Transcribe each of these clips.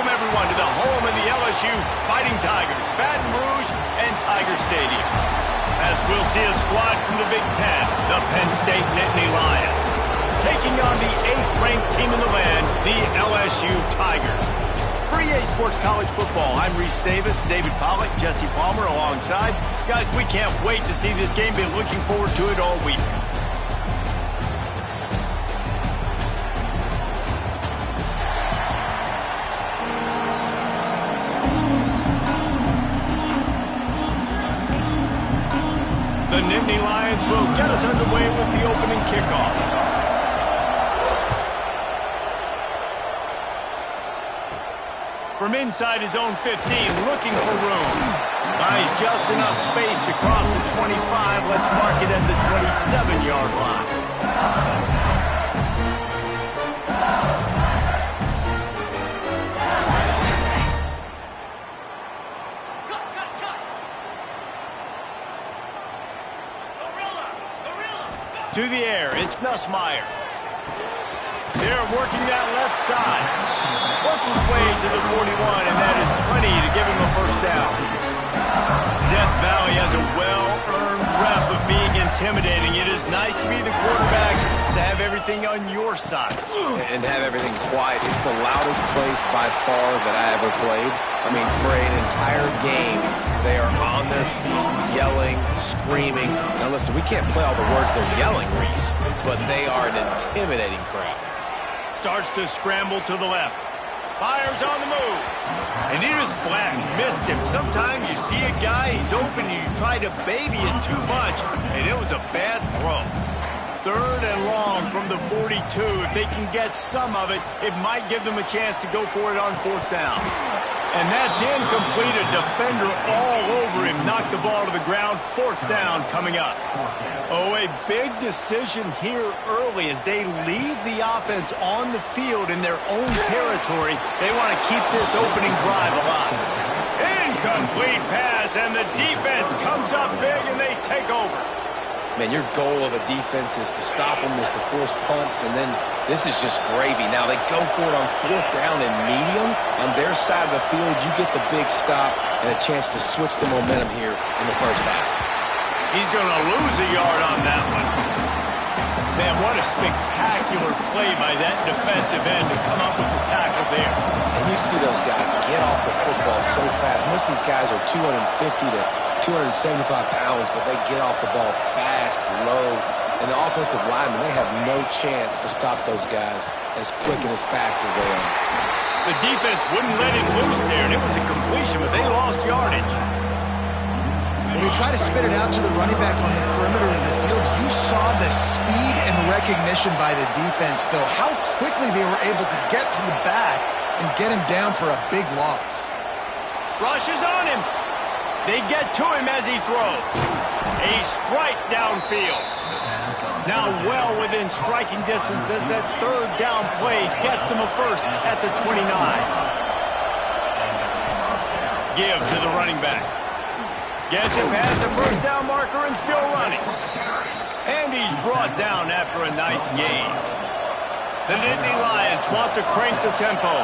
Welcome, everyone, to the home of the LSU Fighting Tigers, Baton Rouge and Tiger Stadium. As we'll see a squad from the Big Ten, the Penn State Nittany Lions, taking on the 8th-ranked team in the land, the LSU Tigers. For EA Sports College Football, I'm Reese Davis, David Pollack, Jesse Palmer alongside. Guys, we can't wait to see this game. Been looking forward to it all week. The Nittany Lions will get us underway with the opening kickoff. From inside his own 15, looking for room. Buys just enough space to cross the 25. Let's mark it at the 27-yard line. To the air, it's Nussmeier. They're working that left side. Works his way to the 41, and that is plenty to give him a first down. Death Valley has a well-earned rep of being intimidating. It is nice to be the quarterback, to have everything on your side. And have everything quiet. It's the loudest place by far that I ever played. I mean, for an entire game, they are on their feet, yelling, screaming. Now listen, we can't play all the words they're yelling, Reese, but they are an intimidating crowd. Starts to scramble to the left. Fires on the move. And he just flat missed him. Sometimes you see a guy, he's open, and you try to baby it too much, and it was a bad throw. 3rd and long from the 42. If they can get some of it, it might give them a chance to go for it on 4th down. And that's incomplete. A defender all over him. Knocked the ball to the ground. 4th down coming up. Oh, a big decision here early as they leave the offense on the field in their own territory. They want to keep this opening drive alive. Incomplete pass, and the defense comes up big, and they take over. Man, your goal of a defense is to stop them, is to force punts, and then this is just gravy. Now, they go for it on 4th down and medium. On their side of the field, you get the big stop and a chance to switch the momentum here in the first half. He's going to lose a yard on that one. Man, what a spectacular play by that defensive end to come up with the tackle there. And you see those guys get off the football so fast. Most of these guys are 250 to 275 pounds, but they get off the ball fast, low. And the offensive linemen, they have no chance to stop those guys as quick and as fast as they are. The defense wouldn't let him loose there, and it was a completion, but they lost yardage. When you try to spit it out to the running back on the perimeter of the field, you saw the speed and recognition by the defense, though, how quickly they were able to get to the back and get him down for a big loss. Rush is on him. They get to him as he throws. A strike downfield. Now well within striking distance as that 3rd down play gets him a first at the 29. Give to the running back. Gets it past the 1st down marker and still running. And he's brought down after a nice gain. The Nittany Lions want to crank the tempo.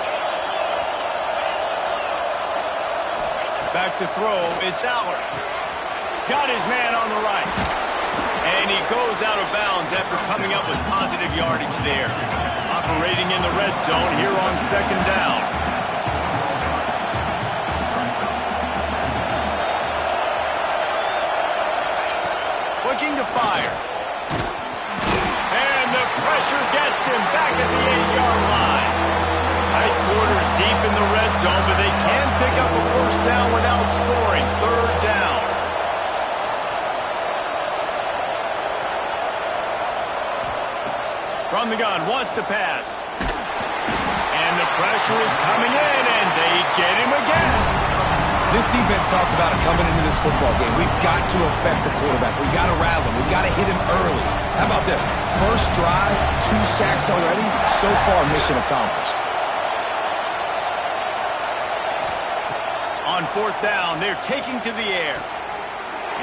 Back to throw, it's Aller. Got his man on the right. And he goes out of bounds after coming up with positive yardage there. Operating in the red zone here on 2nd down. Looking to fire. And the pressure gets him back at the 8-yard line. Tight quarters deep in the red zone, but they can pick up a first down without scoring. 3rd down. From the gun, wants to pass. And the pressure is coming in, and they get him again. This defense talked about it coming into this football game. We've got to affect the quarterback. We've got to rattle him. We've got to hit him early. How about this? First drive, 2 sacks already. So far, mission accomplished. On 4th down, they're taking to the air.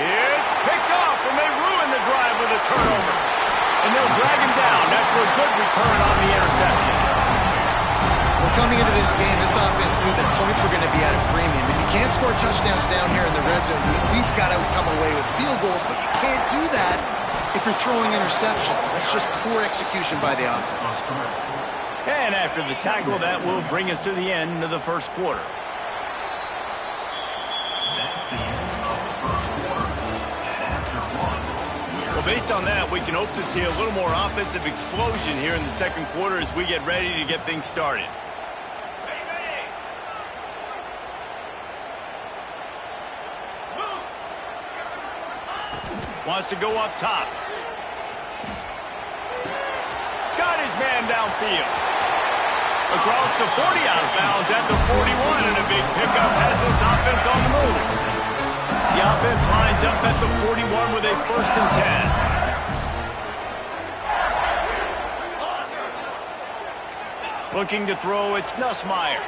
It's picked off, and they ruin the drive with a turnover. And they'll drag him down after a good return on the interception. Well, coming into this game, this offense knew that points were going to be at a premium. If you can't score touchdowns down here in the red zone, you at least got to come away with field goals, but you can't do that if you're throwing interceptions. That's just poor execution by the offense. And after the tackle, that will bring us to the end of the first quarter. Well, based on that, we can hope to see a little more offensive explosion here in the second quarter as we get ready to get things started. Wants to go up top. Got his man downfield. Across the 40, out of bounds at the 41, and a big pickup has this offense on the move. The offense lines up at the 41 with a 1st and 10. Looking to throw, it's Nussmeier.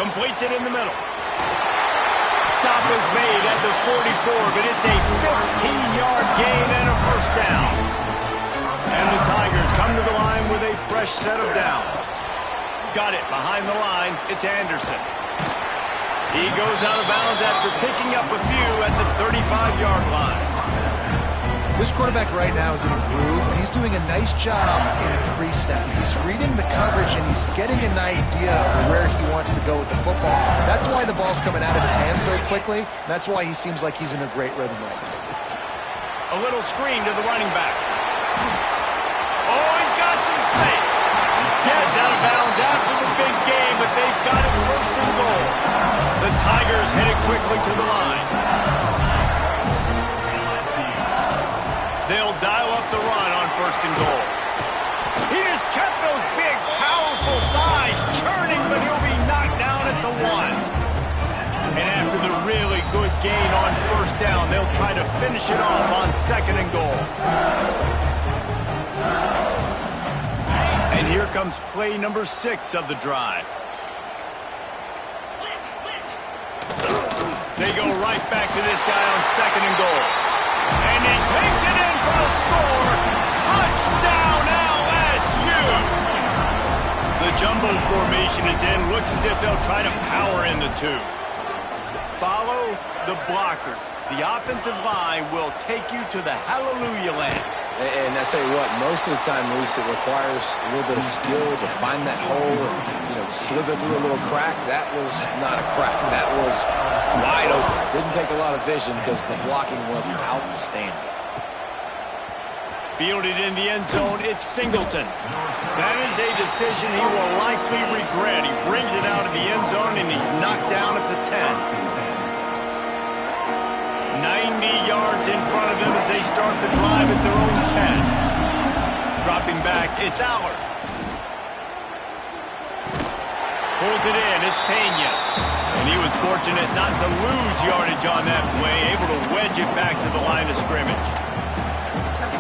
Completes it in the middle. Stop is made at the 44, but it's a 15-yard gain and a 1st down. And the Tigers come to the line with a fresh set of downs. Got it behind the line. It's Anderson. He goes out of bounds after picking up a few at the 35-yard line. This quarterback right now is in a groove, and he's doing a nice job in pre-snap. He's reading the coverage, and he's getting an idea of where he wants to go with the football. That's why the ball's coming out of his hands so quickly. That's why he seems like he's in a great rhythm right now. A little screen to the running back. Oh, he's got some space. Gets out of bounds after the big game, but they've got it 1st and goal. The Tigers headed quickly to the line. They'll dial up the run on 1st and goal. He just kept those big, powerful thighs churning, but he'll be knocked down at the 1. And after the really good gain on 1st down, they'll try to finish it off on 2nd and goal. And here comes play number 6 of the drive. They go right back to this guy on 2nd and goal. And he takes it in for a score. Touchdown, LSU! The jumbo formation is in. Looks as if they'll try to power in the 2. Follow the blockers. The offensive line will take you to the hallelujah land. And I tell you what, most of the time, Maurice, it requires a little bit of skill to find that hole and, slither through a little crack. That was not a crack. That was wide open. Didn't take a lot of vision because the blocking was outstanding. Fielded in the end zone, it's Singleton. That is a decision he will likely regret. He brings it out of the end zone, and he's knocked down at the 10. 90 yards in front of them as they start the drive at their own 10. Dropping back, it's Allard. Pulls it in, it's Pena. And he was fortunate not to lose yardage on that play, able to wedge it back to the line of scrimmage.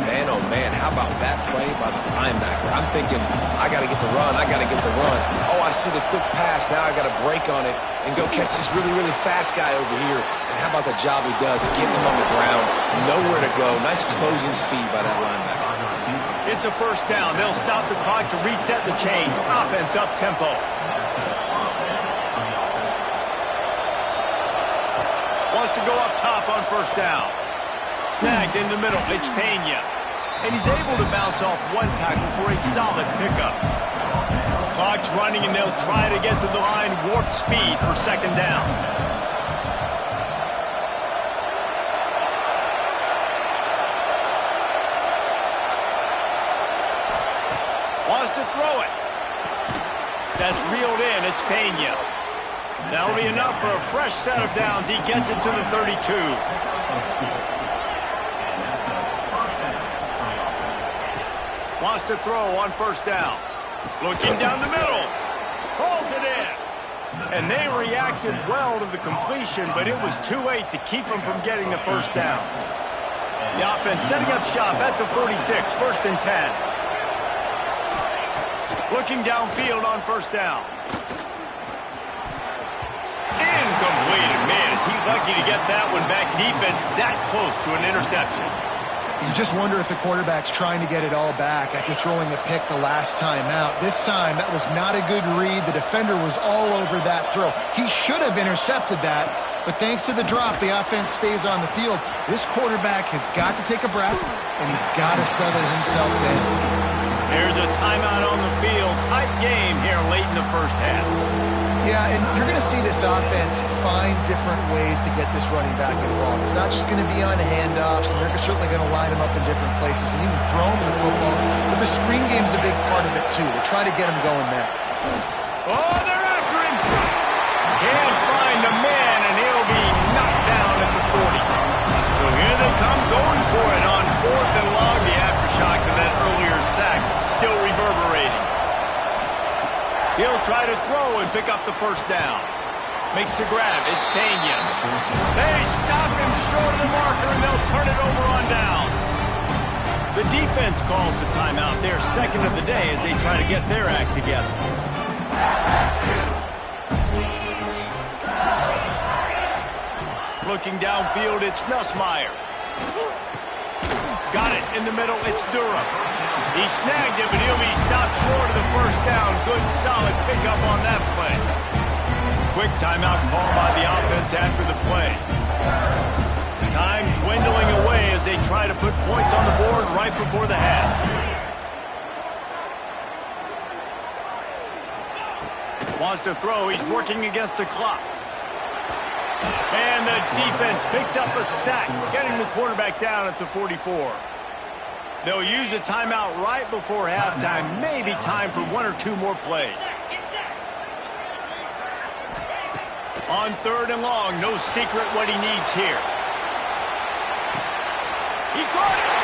Man, oh man, how about that play by the linebacker? I'm thinking, I got to get the run, I got to get the run. Oh, I see the quick pass, now I got to break on it and go catch this really, really fast guy over here. And how about the job he does of getting him on the ground, nowhere to go. Nice closing speed by that linebacker. It's a 1st down. They'll stop the clock to reset the chains. Offense up tempo. Wants to go up top on 1st down. Snagged in the middle, it's Pena. And he's able to bounce off one tackle for a solid pickup. Clock's running, and they'll try to get to the line, warp speed for 2nd down. Wants to throw it. That's reeled in, it's Pena. That'll be enough for a fresh set of downs. He gets it to the 32. Wants to throw on 1st down. Looking down the middle. Pulls it in. And they reacted well to the completion, but it was too late to keep them from getting the 1st down. The offense setting up shop at the 46, 1st and 10. Looking downfield on 1st down. Incomplete. Man, is he lucky to get that one back. Defense that close to an interception. You just wonder if the quarterback's trying to get it all back after throwing a pick the last time out. This time, that was not a good read. The defender was all over that throw. He should have intercepted that, but thanks to the drop, the offense stays on the field. This quarterback has got to take a breath, and he's got to settle himself down. There's a timeout on the field. Tight game here late in the first half. Yeah, and you're going to see this offense find different ways to get this running back involved. It's not just going to be on handoffs, and they're certainly going to line him up in different places and even throw him the football. But the screen game's a big part of it, too. They're trying to get him going there. Oh, they're after him. Can't find the man, and he'll be knocked down at the 40. So here they come going for it on 4th and long. The aftershocks of that earlier sack still reverberating. He'll try to throw and pick up the first down. Makes the grab. It's Pena. They stop him short of the marker, and they'll turn it over on downs. The defense calls the timeout. Their second of the day as they try to get their act together. Looking downfield, it's Nussmeier. Got it in the middle. It's Durham. He snagged it, but he'll be stopped short of the first down. Good, solid pickup on that play. Quick timeout call by the offense after the play. Time dwindling away as they try to put points on the board right before the half. Wants to throw. He's working against the clock. And the defense picks up a sack, getting the quarterback down at the 44. They'll use a timeout right before halftime. Maybe time for 1 or 2 more plays. On 3rd and long, no secret what he needs here. He caught it!